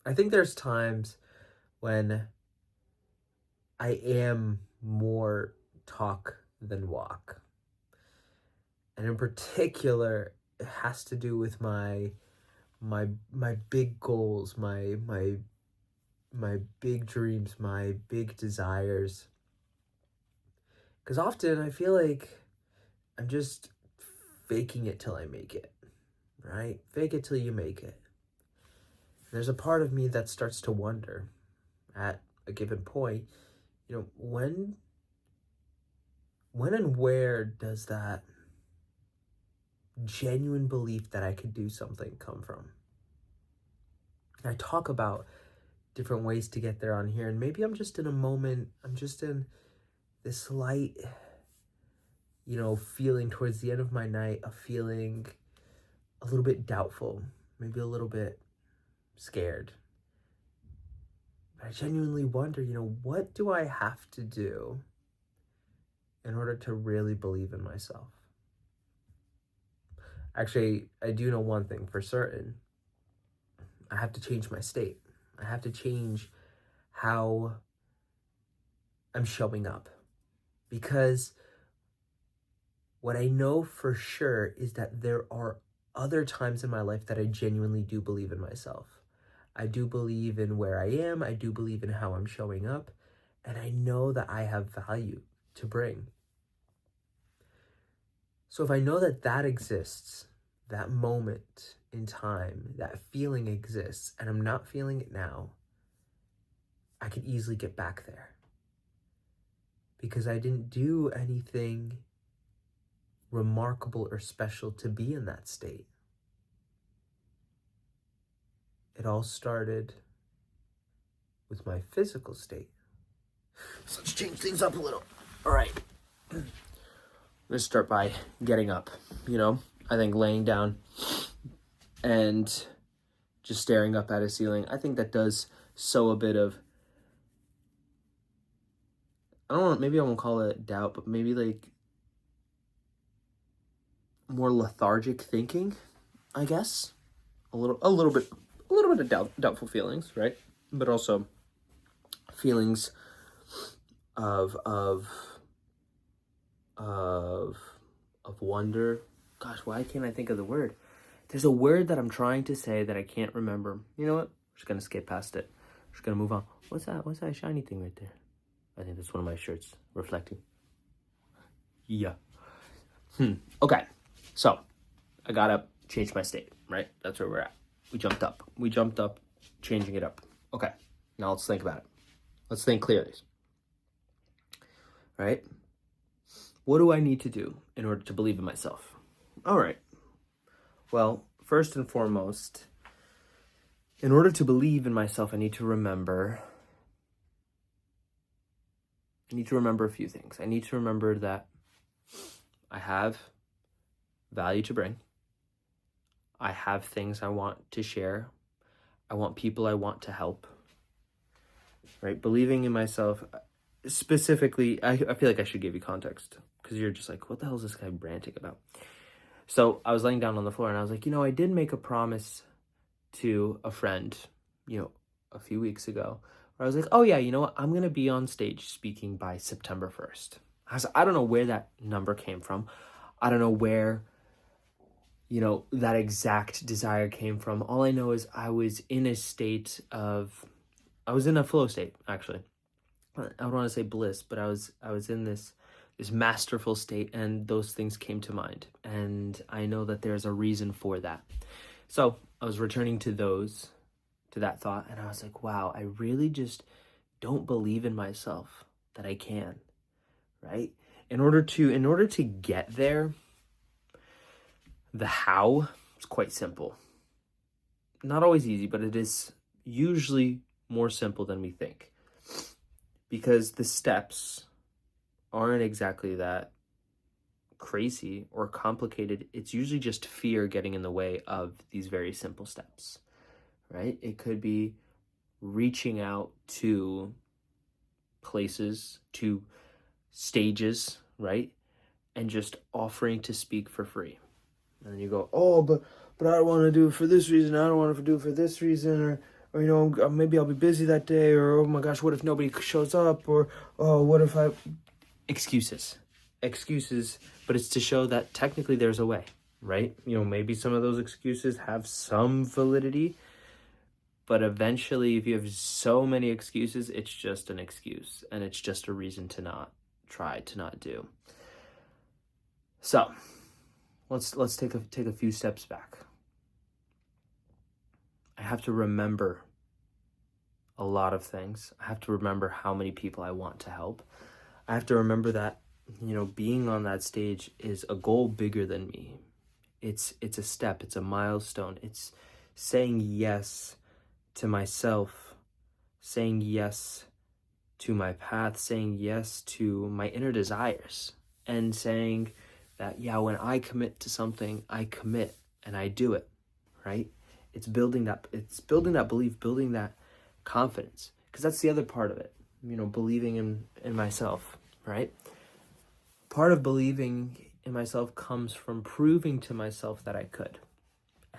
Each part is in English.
I think there's times when I am more talk than walk. And in particular, it has to do with my big goals, my big dreams, my big desires. Because often I feel like I'm just faking it till I make it, right? Fake it till you make it. There's a part of me that starts to wonder at a given point, when and where does that genuine belief that I could do something come from? I talk about different ways to get there on here, and maybe I'm just in a moment, I'm just in this slight, feeling towards the end of my night, of feeling a little bit doubtful, maybe a little bit scared. But I genuinely wonder, what do I have to do in order to really believe in myself? Actually, I do know one thing for certain. I have to change my state. I have to change how I'm showing up. Because what I know for sure is that there are other times in my life that I genuinely do believe in myself. I do believe in where I am. I do believe in how I'm showing up. And I know that I have value to bring. So if I know that that exists, that moment in time, that feeling exists, and I'm not feeling it now, I could easily get back there. Because I didn't do anything remarkable or special to be in that state. It all started with my physical state. So let's change things up a little. All right. Let's start by getting up. I think laying down and just staring up at a ceiling, I think that does sow a bit of, maybe I won't call it doubt, but maybe like more lethargic thinking, I guess. A little bit of doubtful feelings, right? But also feelings of wonder. Gosh, why can't I think of the word? There's a word that I'm trying to say that I can't remember. You know what? I'm just gonna skip past it. I'm just gonna move on. What's that? What's that shiny thing right there? I think that's one of my shirts reflecting. Yeah. Okay. So I gotta change my state, right? That's where we're at. We jumped up, changing it up. Okay. Now let's think about it. Let's think clearly. Right? What do I need to do in order to believe in myself? All right. Well, first and foremost, in order to believe in myself, I need to remember a few things. I need to remember that I have value to bring. I have things I want to share. I want people I want to help. Right? Believing in myself, specifically, I feel like I should give you context because you're just like, what the hell is this guy ranting about? So I was laying down on the floor and I was like, I did make a promise to a friend, a few weeks ago, where I was like, oh yeah, you know what? I'm going to be on stage speaking by September 1st. I don't know where that number came from. I don't know where, that exact desire came from. All I know is I was in a flow state, actually. I don't want to say bliss, but I was in this masterful state, and those things came to mind. And I know that there's a reason for that. So I was returning to that thought, and I was like, wow, I really just don't believe in myself that I can, right? In order to get there, the how is quite simple. Not always easy, but it is usually more simple than we think. Because the steps aren't exactly that crazy or complicated. It's usually just fear getting in the way of these very simple steps, right? It could be reaching out to places, to stages, right? And just offering to speak for free. And then you go, oh, but I don't want to do it for this reason. I don't want to do it for this reason. or maybe I'll be busy that day, or oh my gosh, what if nobody shows up, or oh, what if I... Excuses. But it's to show that technically there's a way, right? Maybe some of those excuses have some validity, but eventually if you have so many excuses, it's just an excuse, and it's just a reason to not try, to not do. So let's take a few steps back. I have to remember a lot of things. I have to remember how many people I want to help. I have to remember that, being on that stage is a goal bigger than me. It's a step, it's a milestone. It's saying yes to myself, saying yes to my path, saying yes to my inner desires, and saying that, yeah, when I commit to something, I commit and I do it, right? It's building that belief, building that confidence, because that's the other part of it, believing in myself, right? Part of believing in myself comes from proving to myself that I could.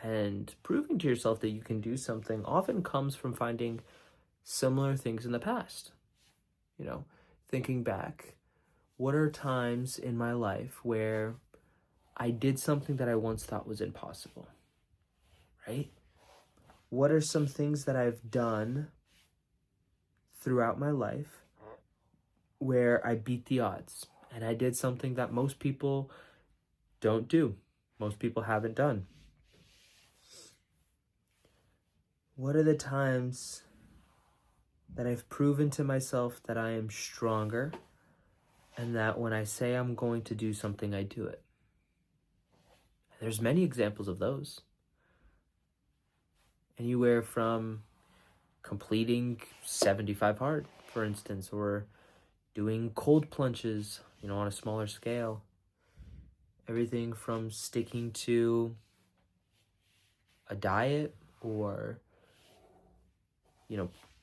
And proving to yourself that you can do something often comes from finding similar things in the past. Thinking back, what are times in my life where I did something that I once thought was impossible, right? What are some things that I've done throughout my life where I beat the odds and I did something that most people don't do, most people haven't done? What are the times that I've proven to myself that I am stronger, and that when I say I'm going to do something, I do it? There's many examples of those. Anywhere from completing 75 hard, for instance, or doing cold plunges, on a smaller scale. Everything from sticking to a diet, or,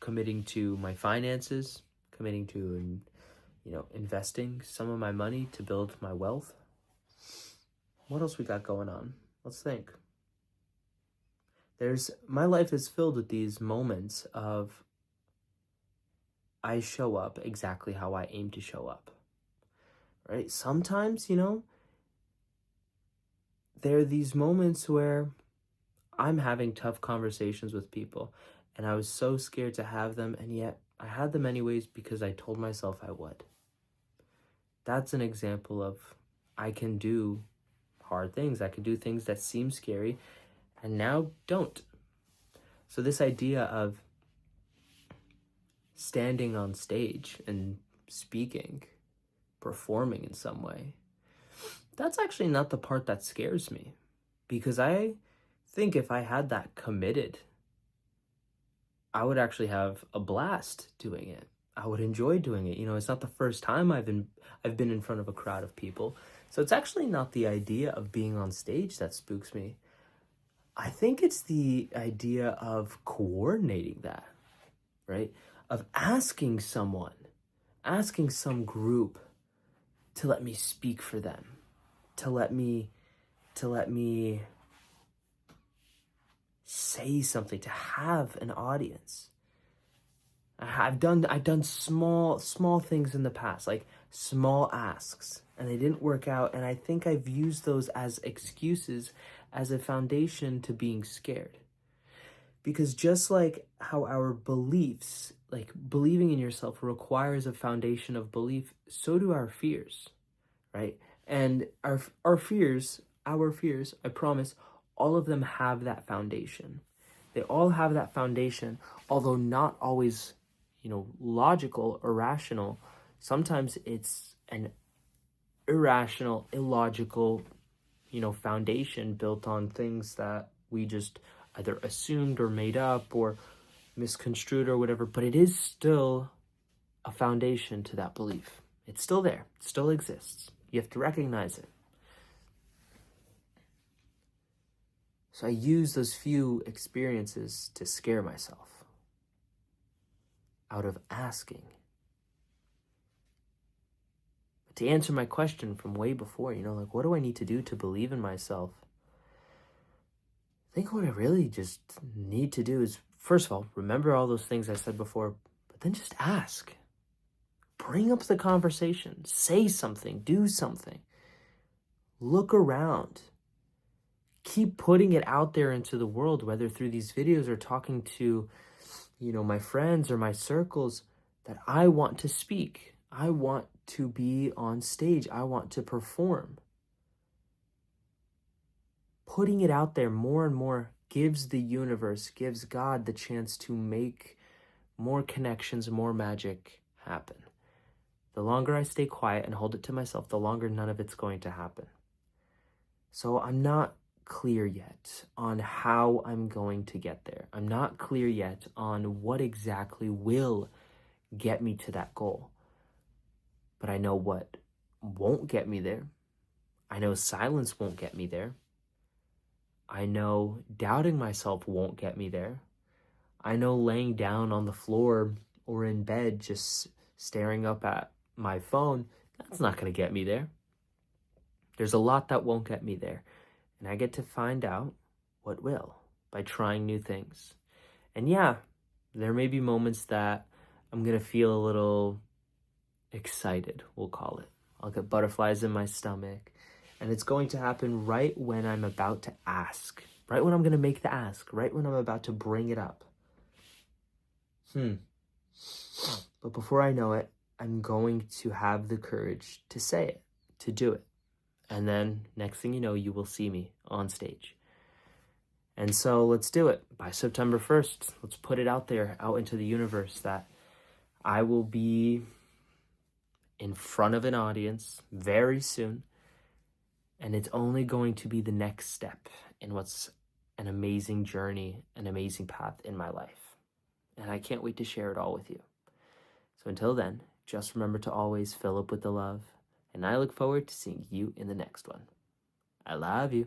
committing to my finances, committing to, investing some of my money to build my wealth. What else we got going on? Let's think. My life is filled with these moments of I show up exactly how I aim to show up, right? Sometimes, there are these moments where I'm having tough conversations with people, and I was so scared to have them, and yet I had them anyways because I told myself I would. That's an example of I can do hard things. I can do things that seem scary and now don't. So this idea of standing on stage and speaking, performing in some way, that's actually not the part that scares me, because I think if I had that committed, I would actually have a blast doing it. I would enjoy doing it. It's not the first time I've been in front of a crowd of people. So it's actually not the idea of being on stage that spooks me. I think it's the idea of coordinating that, right? Of asking some group to let me speak for them, to let me say something, to have an audience. I've done small things in the past, like small asks, and they didn't work out, and I think I've used those as excuses, as a foundation to being scared. Because just like how our beliefs, like believing in yourself, requires a foundation of belief, so do our fears, right? And our fears, I promise, all of them have that foundation. They all have that foundation, although not always, logical or rational. Sometimes it's an irrational, illogical, foundation built on things that we just either assumed or made up or misconstrued or whatever, but it is still a foundation to that belief. It's still there. It still exists. You have to recognize it. So I use those few experiences to scare myself out of asking. But to answer my question from way before, what do I need to do to believe in myself? I think what I really just need to do is first of all, remember all those things I said before, but then just ask. Bring up the conversation. Say something. Do something. Look around. Keep putting it out there into the world, whether through these videos or talking to, my friends or my circles, that I want to speak. I want to be on stage. I want to perform. Putting it out there more and more gives the universe, gives God the chance to make more connections, more magic happen. The longer I stay quiet and hold it to myself, the longer none of it's going to happen. So I'm not clear yet on how I'm going to get there. I'm not clear yet on what exactly will get me to that goal. But I know what won't get me there. I know silence won't get me there. I know doubting myself won't get me there. I know laying down on the floor or in bed just staring up at my phone, that's not going to get me there. There's a lot that won't get me there. And I get to find out what will by trying new things. And yeah, there may be moments that I'm going to feel a little excited, we'll call it. I'll get butterflies in my stomach. And it's going to happen right when I'm about to ask. Right when I'm going to make the ask. Right when I'm about to bring it up. But before I know it, I'm going to have the courage to say it, to do it. And then next thing you know, you will see me on stage. And so let's do it. By September 1st, let's put it out there, out into the universe, that I will be in front of an audience very soon. And it's only going to be the next step in what's an amazing journey, an amazing path in my life. And I can't wait to share it all with you. So until then, just remember to always fill up with the love. And I look forward to seeing you in the next one. I love you.